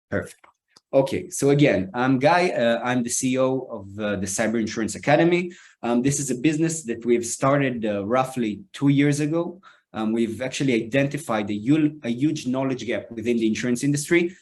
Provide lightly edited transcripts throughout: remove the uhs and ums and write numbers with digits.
Perfect. Okay, so again, I'm Guy. I'm the CEO of the Cyber Insurance Academy. This is a business that we've started roughly 2 years ago. We've actually identified a huge knowledge gap within the insurance industry.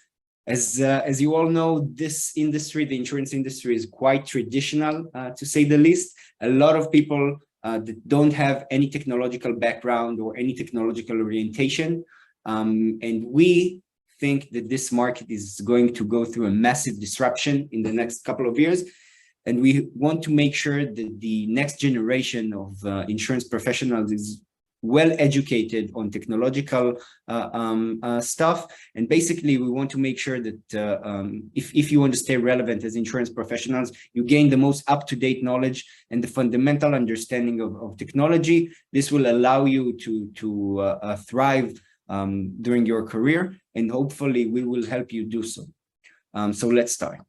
As you all know, this industry, the insurance industry, is quite traditional, to say the least. A lot of people that don't have any technological background or any technological orientation, and we think that this market is going to go through a massive disruption in the next couple of years. And we want to make sure that the next generation of insurance professionals is well educated on technological stuff. And basically, we want to make sure that if you want to stay relevant as insurance professionals, you gain the most up-to-date knowledge and the fundamental understanding of technology. This will allow you to thrive during your career, and hopefully we will help you do so. So let's start.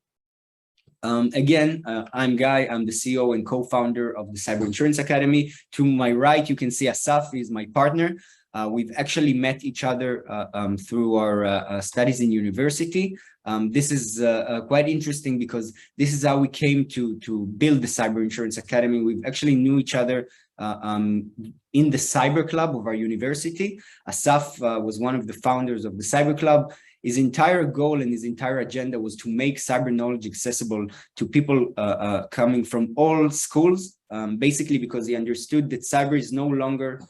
Again, I'm Guy. I'm the CEO and co-founder of the Cyber Insurance Academy. To my right, you can see Asaf is my partner. We've actually met each other through our studies in university. This is quite interesting because this is how we came to build the Cyber Insurance Academy. We've actually knew each other in the cyber club of our university. Asaf was one of the founders of the cyber club. His entire goal and his entire agenda was to make cyber knowledge accessible to people coming from all schools, basically because he understood that cyber is no longer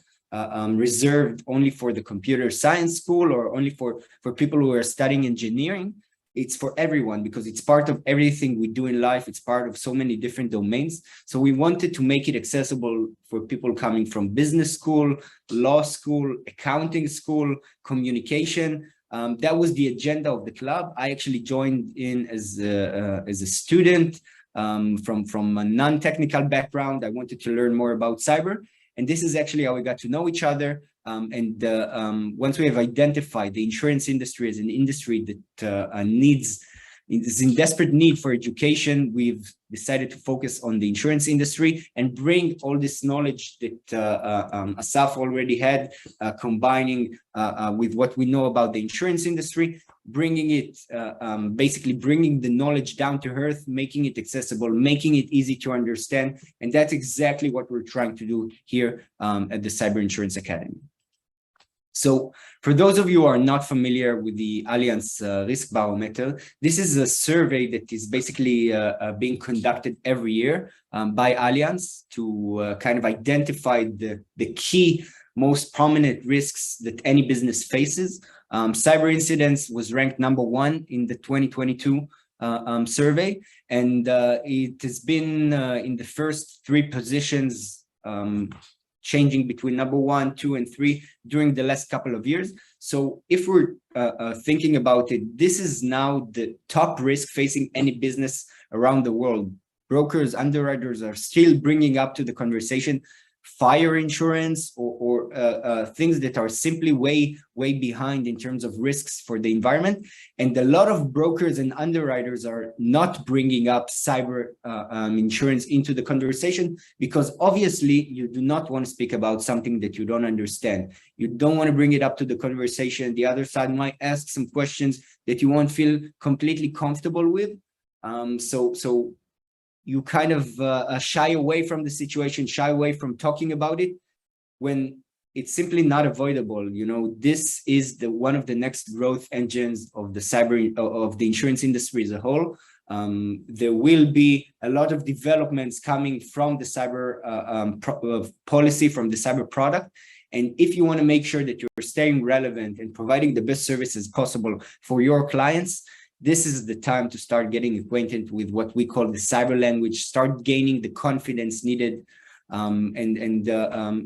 reserved only for the computer science school or only for people who are studying engineering. It's for everyone because it's part of everything we do in life. It's part of so many different domains. So we wanted to make it accessible for people coming from business school, law school, accounting school, communication. That was the agenda of the club. I actually joined in as a student from a non-technical background. I wanted to learn more about cyber. And this is actually how we got to know each other. Once we have identified the insurance industry as an industry that is in desperate need for education, we've decided to focus on the insurance industry and bring all this knowledge that Asaf already had, combining with what we know about the insurance industry, bringing it, basically bringing the knowledge down to earth, making it accessible, making it easy to understand. And that's exactly what we're trying to do here at the Cyber Insurance Academy. So for those of you who are not familiar with the Allianz Risk Barometer, this is a survey that is basically being conducted every year by Allianz to kind of identify the key, most prominent risks that any business faces. Cyber incidents was ranked #1 in the 2022 survey, and it has been in the first 3 positions, changing between #1, 2, and 3 during the last couple of years. So if we're thinking about it, this is now the top risk facing any business around the world. Brokers, underwriters are still bringing up to the conversation fire insurance or things that are simply way behind in terms of risks for the environment. And a lot of brokers and underwriters are not bringing up cyber insurance into the conversation because obviously you do not want to speak about something that you don't understand. You don't want to bring it up to the conversation. The other side might ask some questions that you won't feel completely comfortable with. So you kind of shy away from the situation, shy away from talking about it when it's simply not avoidable. You know, this is one of the next growth engines of the insurance industry as a whole. There will be a lot of developments coming from the cyber policy, from the cyber product. And if you want to make sure that you're staying relevant and providing the best services possible for your clients, this is the time to start getting acquainted with what we call the cyber language, start gaining the confidence needed.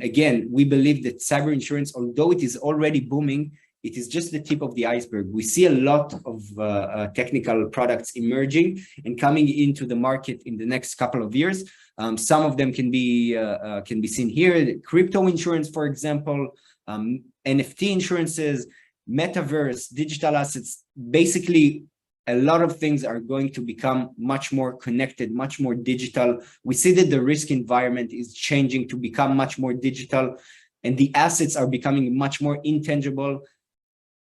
Again, we believe that cyber insurance, although it is already booming, it is just the tip of the iceberg. We see a lot of technical products emerging and coming into the market in the next couple of years. Some of them can be seen here. Crypto insurance, for example, NFT insurances, metaverse, digital assets. Basically, a lot of things are going to become much more connected, much more digital. We see that the risk environment is changing to become much more digital, and the assets are becoming much more intangible.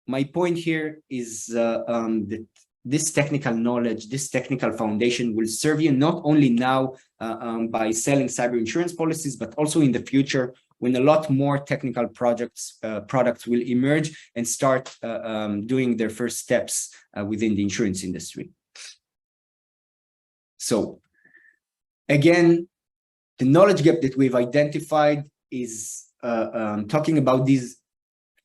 My point here is that this technical knowledge, this technical foundation will serve you not only now by selling cyber insurance policies, but also in the future when a lot more technical products will emerge and start doing their first steps within the insurance industry. So again, the knowledge gap that we've identified is talking about these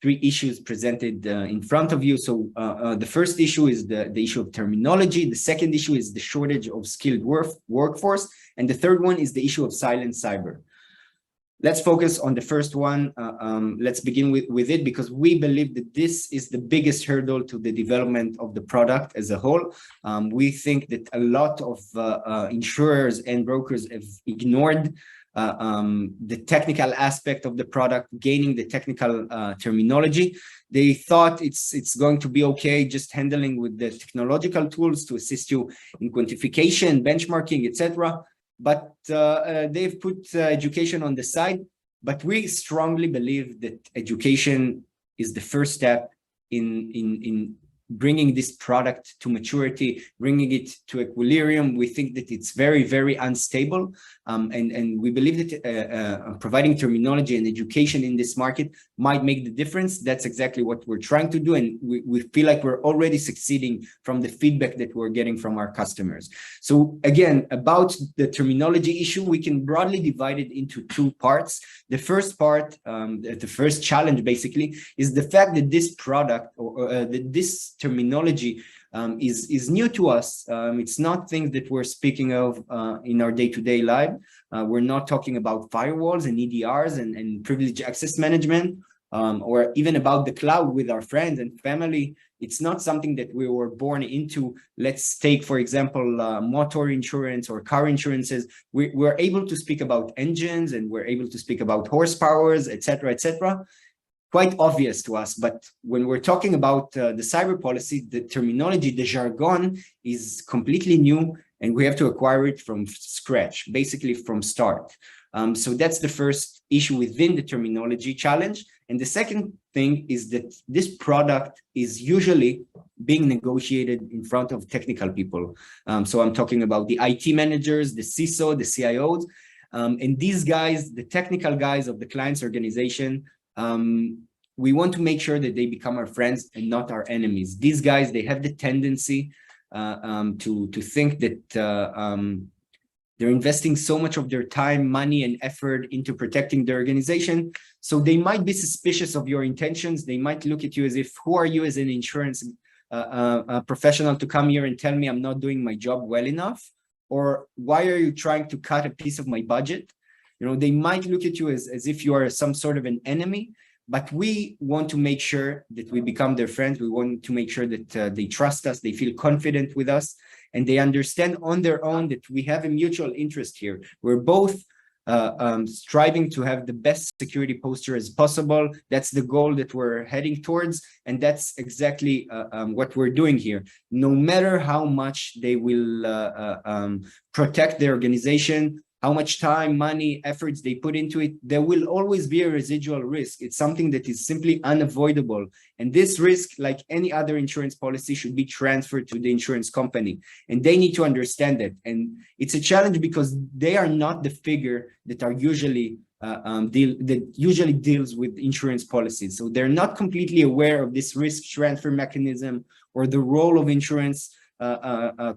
three issues presented in front of you. So the first issue is the issue of terminology. The second issue is the shortage of skilled workforce. And the third one is the issue of silent cyber. Let's focus on the first one. Let's begin with it, because we believe that this is the biggest hurdle to the development of the product as a whole. We think that a lot of insurers and brokers have ignored the technical aspect of the product, gaining the technical terminology. They thought it's going to be okay just handling with the technological tools to assist you in quantification, benchmarking, etc. But they've put education on the side. But we strongly believe that education is the first step in bringing this product to maturity, bringing it to equilibrium. We think that it's very, very unstable. And we believe that providing terminology and education in this market might make the difference. That's exactly what we're trying to do. And we feel like we're already succeeding from the feedback that we're getting from our customers. So again, about the terminology issue, we can broadly divide it into two parts. The first part, the first challenge basically, is the fact that this product or that this terminology is new to us. It's not things that we're speaking of in our day-to-day life. We're not talking about firewalls and EDRs and privileged access management, or even about the cloud with our friends and family. It's not something that we were born into. Let's take, for example, motor insurance or car insurances. We're able to speak about engines, and we're able to speak about horsepowers, etc., etc. Quite obvious to us. But when we're talking about the cyber policy, the terminology, the jargon is completely new, and we have to acquire it from scratch, basically from start. So that's the first issue within the terminology challenge. And the second thing is that this product is usually being negotiated in front of technical people. So I'm talking about the IT managers, the CISO, the CIOs, and these guys, the technical guys of the client's organization. We want to make sure that they become our friends and not our enemies. These guys, they have the tendency to think that they're investing so much of their time, money, and effort into protecting their organization. So they might be suspicious of your intentions. They might look at you as if, who are you as an insurance professional to come here and tell me I'm not doing my job well enough? Or why are you trying to cut a piece of my budget? You know, they might look at you as if you are some sort of an enemy. But we want to make sure that we become their friends. We want to make sure that they trust us, they feel confident with us, and they understand on their own that we have a mutual interest here. We're both striving to have the best security posture as possible. That's the goal that we're heading towards, and that's exactly what we're doing here. No matter how much they will protect their organization, how much time, money, efforts they put into it, there will always be a residual risk. It's something that is simply unavoidable. And this risk, like any other insurance policy, should be transferred to the insurance company. And they need to understand it. And it's a challenge because they are not the figure that are usually usually deals with insurance policies. So they're not completely aware of this risk transfer mechanism or the role of insurance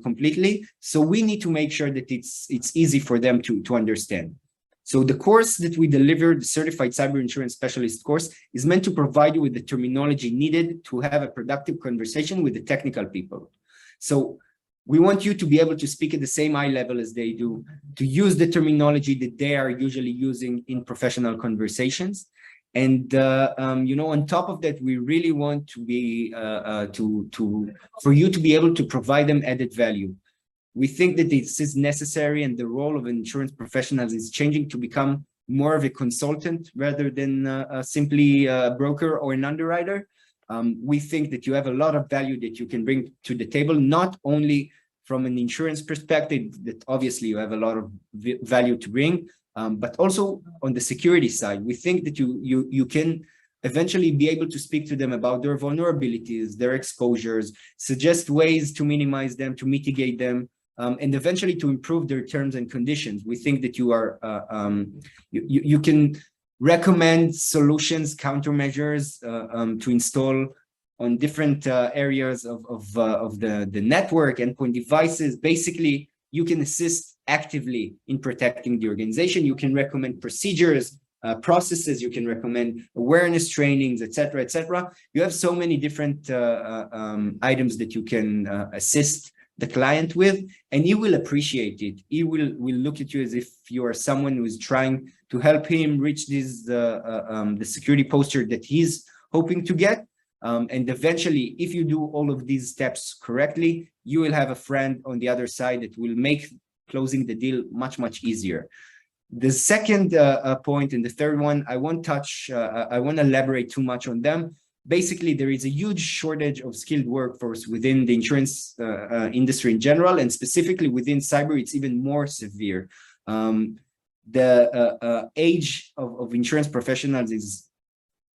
completely. So we need to make sure that it's easy for them to understand. So the course that we deliver, the Certified Cyber Insurance Specialist course, is meant to provide you with the terminology needed to have a productive conversation with the technical people. So we want you to be able to speak at the same eye level as they do, to use the terminology that they are usually using in professional conversations. And you know, on top of that, we really want to be for you to be able to provide them added value. We think that this is necessary, and the role of insurance professionals is changing to become more of a consultant rather than simply a broker or an underwriter. We think that you have a lot of value that you can bring to the table, not only from an insurance perspective, that obviously you have a lot of value to bring, but also on the security side. We think that you can eventually be able to speak to them about their vulnerabilities, their exposures, suggest ways to minimize them, to mitigate them, and eventually to improve their terms and conditions. We think that you can recommend solutions, countermeasures to install on different areas of the network, endpoint devices. Basically, you can assist actively in protecting the organization. You can recommend procedures, processes. You can recommend awareness trainings, etc., etc. You have so many different items that you can assist the client with, and he will appreciate it. He will look at you as if you are someone who is trying to help him reach the security posture that he's hoping to get. And eventually, if you do all of these steps correctly, you will have a friend on the other side that will make closing the deal much, much easier. The second point and the third one, I won't elaborate too much on them. Basically, there is a huge shortage of skilled workforce within the insurance industry in general, and specifically within cyber, it's even more severe. The age of insurance professionals is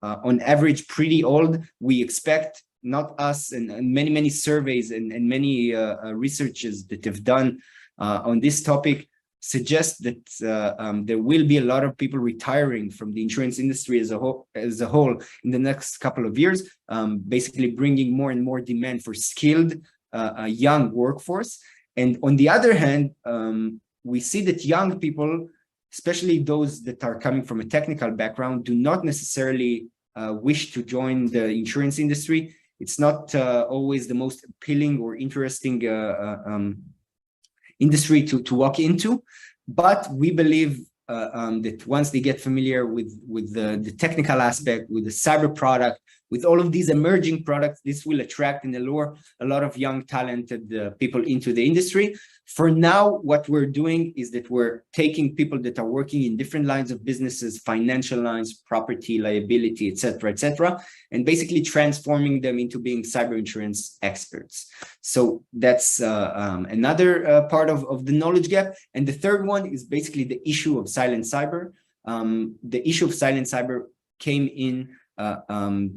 on average pretty old. We expect, not us, and many surveys and many researches that have done on this topic suggest that there will be a lot of people retiring from the insurance industry as a whole in the next couple of years, basically bringing more and more demand for skilled young workforce. And on the other hand, we see that young people, especially those that are coming from a technical background, do not necessarily wish to join the insurance industry. It's not always the most appealing or interesting industry to walk into, but we believe that once they get familiar with the technical aspect, with the cyber product, with all of these emerging products, this will attract and allure a lot of young, talented people into the industry. For now, what we're doing is that we're taking people that are working in different lines of businesses, financial lines, property, liability, etc., and basically transforming them into being cyber insurance experts. So that's another part of the knowledge gap. And the third one is basically the issue of silent cyber. The issue of silent cyber came in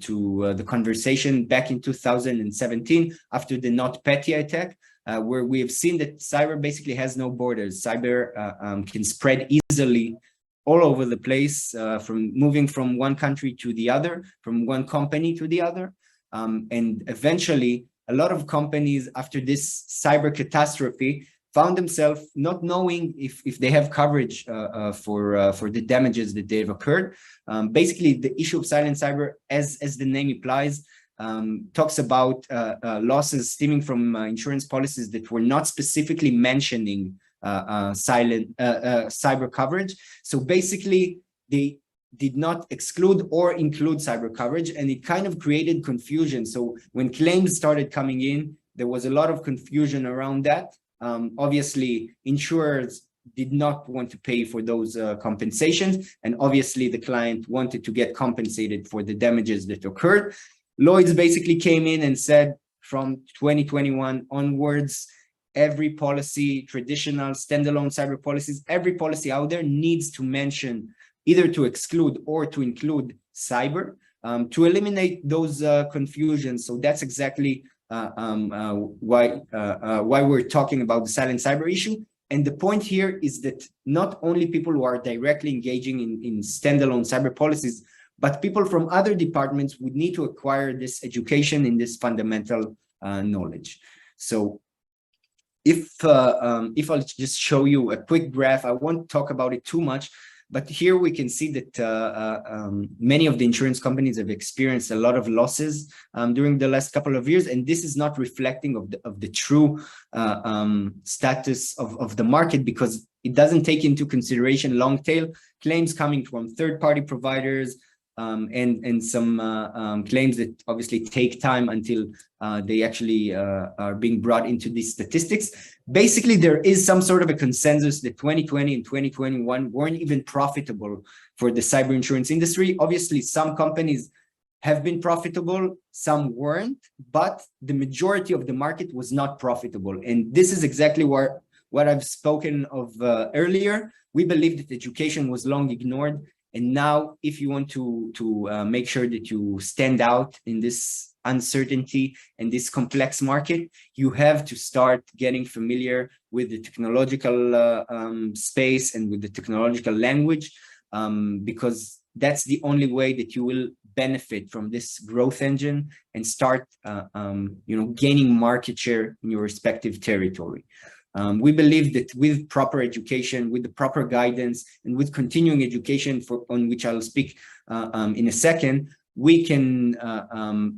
to the conversation back in 2017 after the NotPetya attack, where we have seen that cyber basically has no borders. Cyber can spread easily all over the place, from moving from one country to the other, from one company to the other. And eventually, a lot of companies after this cyber catastrophe found themselves not knowing if they have coverage for the damages that they've occurred. Basically, the issue of silent cyber, as the name implies, talks about losses stemming from insurance policies that were not specifically mentioning cyber coverage. So basically, they did not exclude or include cyber coverage, and it kind of created confusion. So when claims started coming in, there was a lot of confusion around that. Obviously, insurers did not want to pay for those compensations, and obviously the client wanted to get compensated for the damages that occurred. Lloyd's basically came in and said from 2021 onwards, every policy, traditional standalone cyber policies, every policy out there needs to mention either to exclude or to include cyber to eliminate those confusions. So that's exactly why we're talking about the silent cyber issue. And the point here is that not only people who are directly engaging in standalone cyber policies, but people from other departments would need to acquire this education in this fundamental knowledge. So if I'll just show you a quick graph, I won't talk about it too much, but here we can see that many of the insurance companies have experienced a lot of losses during the last couple of years, and this is not reflecting of the true status of the market, because it doesn't take into consideration long tail claims coming from third-party providers, and some claims that obviously take time until they actually are being brought into these statistics. Basically, there is some sort of a consensus that 2020 and 2021 weren't even profitable for the cyber insurance industry. Obviously, some companies have been profitable, some weren't, but the majority of the market was not profitable. And this is exactly what I've spoken of earlier. We believe that education was long ignored. And now, if you want to make sure that you stand out in this uncertainty and this complex market, you have to start getting familiar with the technological space and with the technological language, because that's the only way that you will benefit from this growth engine and start gaining market share in your respective territory. We believe that with proper education, with the proper guidance, and with continuing education, on which I'll speak in a second, we can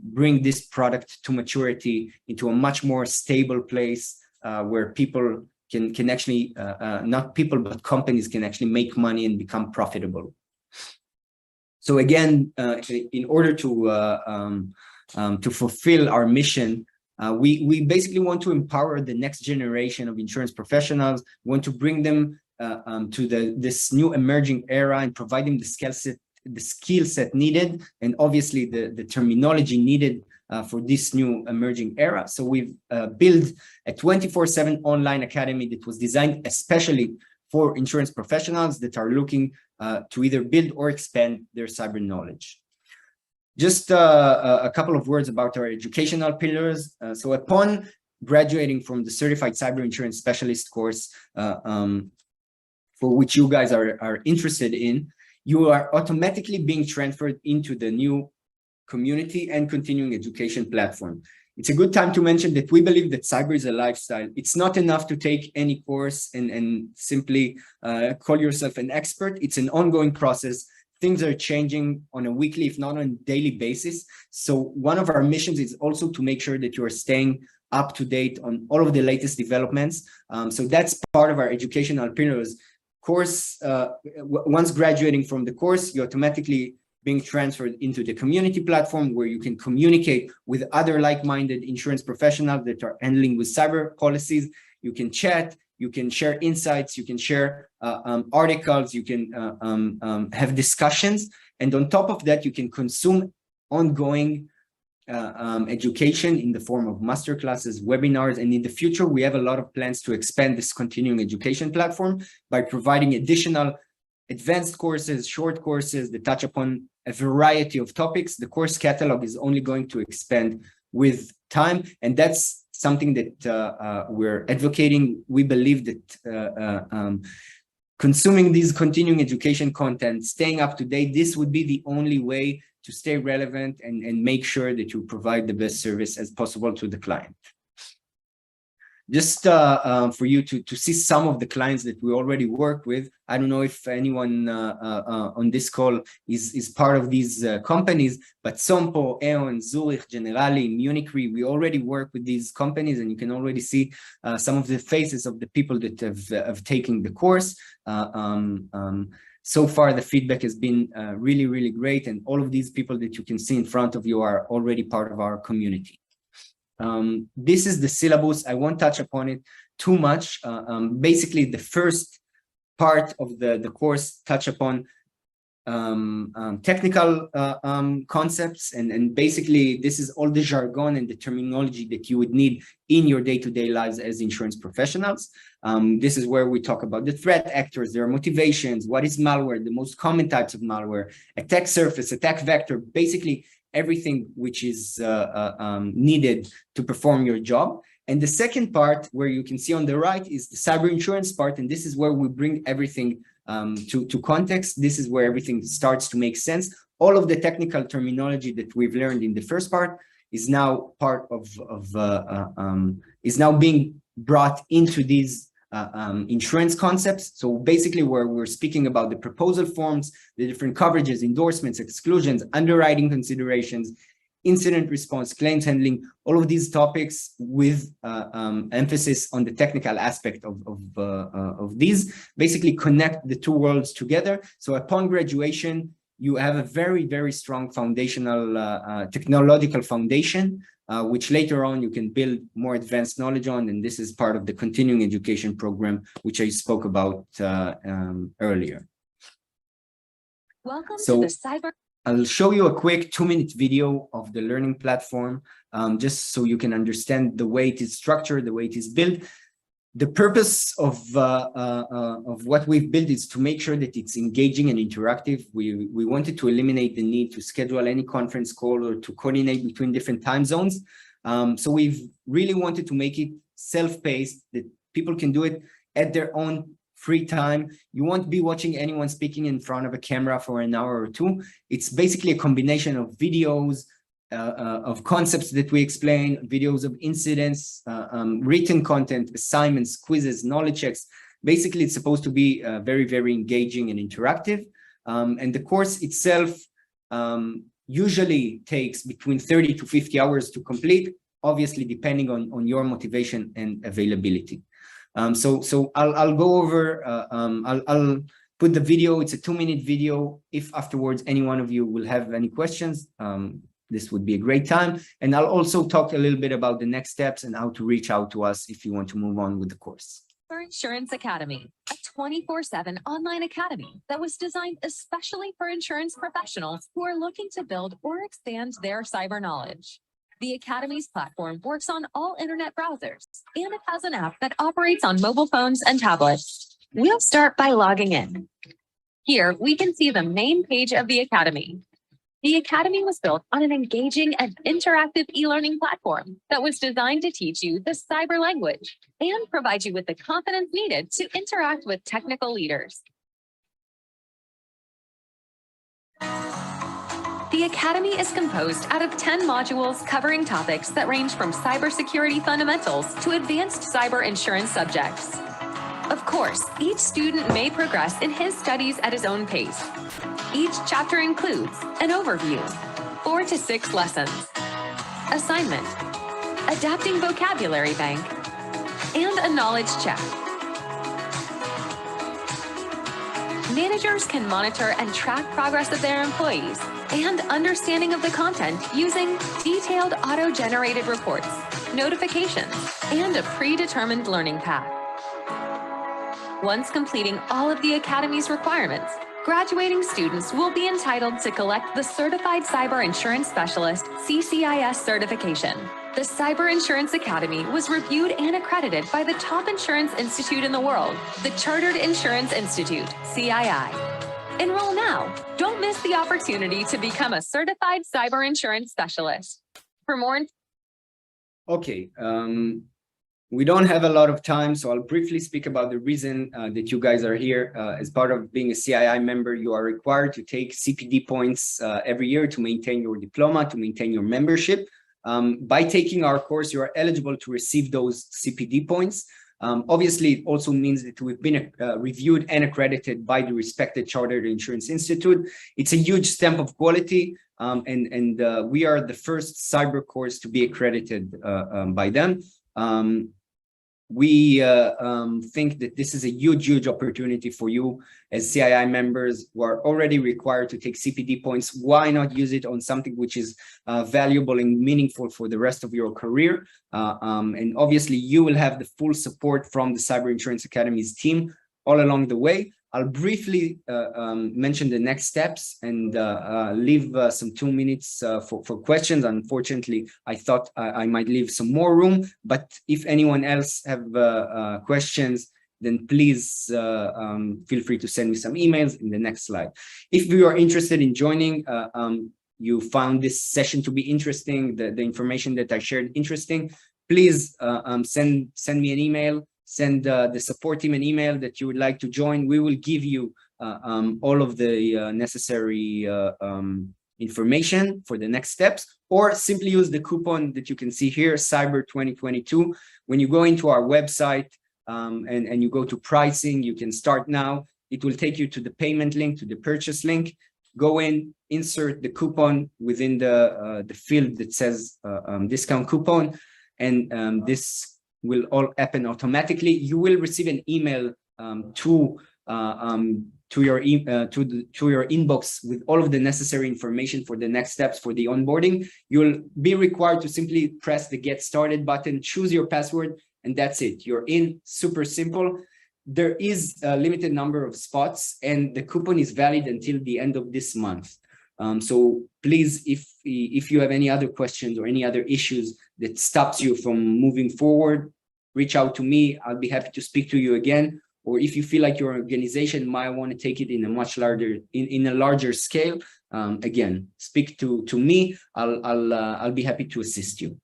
bring this product to maturity into a much more stable place where people can actually, not people, but companies can actually make money and become profitable. So again, in order to fulfill our mission, we basically want to empower the next generation of insurance professionals. We want to bring them to this new emerging era and provide them the skill set needed, and obviously the terminology needed for this new emerging era. So we've built a 24/7 online academy that was designed especially for insurance professionals that are looking to either build or expand their cyber knowledge. Just a couple of words about our educational pillars. So upon graduating from the Certified Cyber Insurance Specialist course, for which you guys are interested in, you are automatically being transferred into the new community and continuing education platform. It's a good time to mention that we believe that cyber is a lifestyle. It's not enough to take any course and simply call yourself an expert. It's an ongoing process. Things are changing on a weekly, if not on a daily basis. So one of our missions is also to make sure that you are staying up to date on all of the latest developments. So that's part of our educational pillars. Course, once graduating from the course, you automatically being transferred into the community platform where you can communicate with other like-minded insurance professionals that are handling with cyber policies. You can chat, you can share insights, you can share articles, you can have discussions. And on top of that, you can consume ongoing education in the form of masterclasses, webinars, and in the future, we have a lot of plans to expand this continuing education platform by providing additional advanced courses, short courses that touch upon a variety of topics. The course catalog is only going to expand with time, and that's something that we're advocating. We believe that consuming these continuing education content, staying up to date, this would be the only way to stay relevant and make sure that you provide the best service as possible to the client. Just for you to see some of the clients that we already work with. I don't know if anyone on this call is part of these companies, but Sompo, Aon, Zurich, Generali, Munich Re, we already work with these companies, and you can already see some of the faces of the people that have taken the course. So far, the feedback has been really, really great, and all of these people that you can see in front of you are already part of our community. This is the syllabus. I won't touch upon it too much. Basically, the first part of the course touch upon technical concepts, and basically this is all the jargon and the terminology that you would need in your day-to-day lives as insurance professionals. This is where we talk about the threat actors, their motivations, what is malware, the most common types of malware, attack surface, attack vector, basically everything which is needed to perform your job. And the second part, where you can see on the right, is the cyber insurance part, and this is where we bring everything to context. This is where everything starts to make sense. All of the technical terminology that we've learned in the first part is now part of is now being brought into these insurance concepts. So basically, where we're speaking about the proposal forms, the different coverages, endorsements, exclusions, underwriting considerations, incident response, claims handling, all of these topics with emphasis on the technical aspect of these, basically connect the two worlds together. So upon graduation, you have a very, very strong foundational technological foundation, which later on you can build more advanced knowledge on. And this is part of the continuing education program, which I spoke about earlier. Welcome to the cyber. I'll show you a quick 2-minute video of the learning platform, just so you can understand the way it is structured, the way it is built. The purpose of what we've built is to make sure that it's engaging and interactive. We wanted to eliminate the need to schedule any conference call or to coordinate between different time zones. So we've really wanted to make it self-paced, that people can do it at their own free time. You won't be watching anyone speaking in front of a camera for an hour or two. It's basically a combination of videos, of concepts that we explain, videos of incidents, written content, assignments, quizzes, knowledge checks. Basically, it's supposed to be very, very engaging and interactive. And the course itself usually takes between 30 to 50 hours to complete, obviously depending on your motivation and availability. So I'll go over, I'll put the video. It's a 2-minute video. If afterwards any one of you will have any questions, this would be a great time. And I'll also talk a little bit about the next steps and how to reach out to us if you want to move on with the course. Insurance Academy, a 24/7 online academy that was designed especially for insurance professionals who are looking to build or expand their cyber knowledge. The Academy's platform works on all internet browsers, and it has an app that operates on mobile phones and tablets. We'll start by logging in. Here, we can see the main page of the Academy. The Academy was built on an engaging and interactive e-learning platform that was designed to teach you the cyber language and provide you with the confidence needed to interact with technical leaders. The Academy is composed out of 10 modules covering topics that range from cybersecurity fundamentals to advanced cyber insurance subjects. Of course, each student may progress in his studies at his own pace. Each chapter includes an overview, 4 to 6 lessons, assignment, adapting vocabulary bank, and a knowledge check. Managers can monitor and track progress of their employees and understanding of the content using detailed auto-generated reports, notifications, and a predetermined learning path. Once completing all of the Academy's requirements, graduating students will be entitled to collect the Certified Cyber Insurance Specialist CCIS certification. The Cyber Insurance Academy was reviewed and accredited by the top insurance institute in the world, the Chartered Insurance Institute, CII. Enroll now. Don't miss the opportunity to become a certified cyber insurance specialist. For more Okay, we don't have a lot of time, so I'll briefly speak about the reason that you guys are here. As part of being a CII member, you are required to take CPD points every year to maintain your diploma, to maintain your membership. By taking our course, you are eligible to receive those CPD points. Obviously, it also means that we've been reviewed and accredited by the respected Chartered Insurance Institute. It's a huge stamp of quality, and we are the first cyber course to be accredited by them. We think that this is a huge opportunity for you as CII members who are already required to take CPD points. Why not use it on something which is valuable and meaningful for the rest of your career? And obviously, you will have the full support from the Cyber Insurance Academy's team all along the way. I'll briefly mention the next steps and leave some 2 minutes for questions. Unfortunately, I thought I might leave some more room, but if anyone else have questions, then please feel free to send me some emails in the next slide. If you are interested in joining, you found this session to be interesting, the information that I shared interesting, please send me an email. Send the support team an email that you would like to join. We will give you all of the necessary information for the next steps, or simply use the coupon that you can see here, Cyber 2022. When you go into our website and you go to pricing, you can start now. It will take you to the payment link, to the purchase link. Go in, insert the coupon within the field that says discount coupon, and this will all happen automatically. You will receive an email to your inbox with all of the necessary information for the next steps for the onboarding. You'll be required to simply press the Get Started button, choose your password, and that's it. You're in. Super simple. There is a limited number of spots, and the coupon is valid until the end of this month. So please, if you have any other questions or any other issues that stops you from moving forward, reach out to me. I'll be happy to speak to you again. Or if you feel like your organization might want to take it in a much larger, in a larger scale, again, speak to me. I'll be happy to assist you.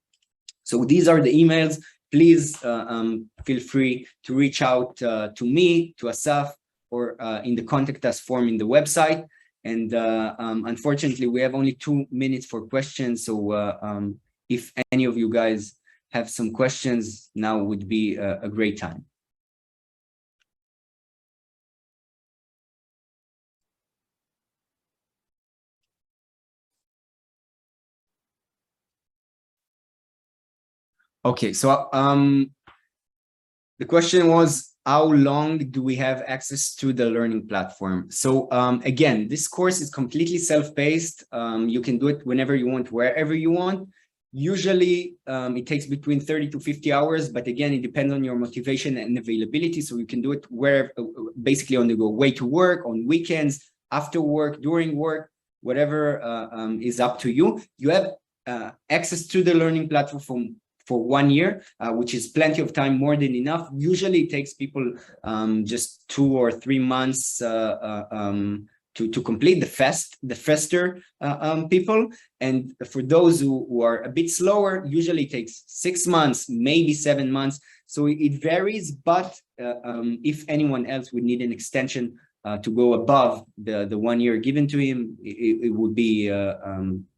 So these are the emails. Please feel free to reach out to me, to Asaf, or in the contact us form in the website. And unfortunately, we have only 2 minutes for questions. So if any of you guys have some questions, now would be a great time. Okay, so the question was, how long do we have access to the learning platform? So again, this course is completely self-paced. You can do it whenever you want, wherever you want. Usually it takes between 30 to 50 hours, but again, it depends on your motivation and availability. So you can do it where basically on the go, way to work, on weekends, after work, during work, whatever is up to you. You have access to the learning platform for 1 year, which is plenty of time, more than enough. Usually it takes people just 2 or 3 months to complete the faster people. And for those who are a bit slower, usually it takes 6 months, maybe 7 months. So it varies, but if anyone else would need an extension to go above the 1 year given to him, it would be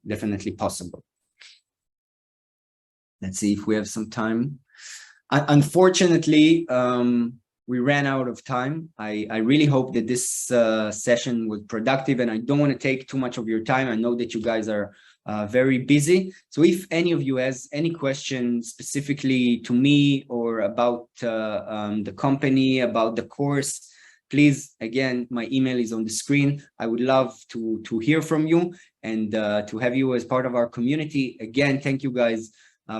definitely possible. Let's see if we have some time. Unfortunately, we ran out of time. I really hope that this session was productive, and I don't want to take too much of your time. I know that you guys are very busy. So if any of you has any questions specifically to me or about the company, about the course, please, again, my email is on the screen. I would love to hear from you and to have you as part of our community. Again, thank you guys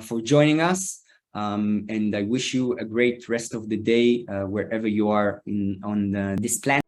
for joining us, and I wish you a great rest of the day wherever you are on this planet.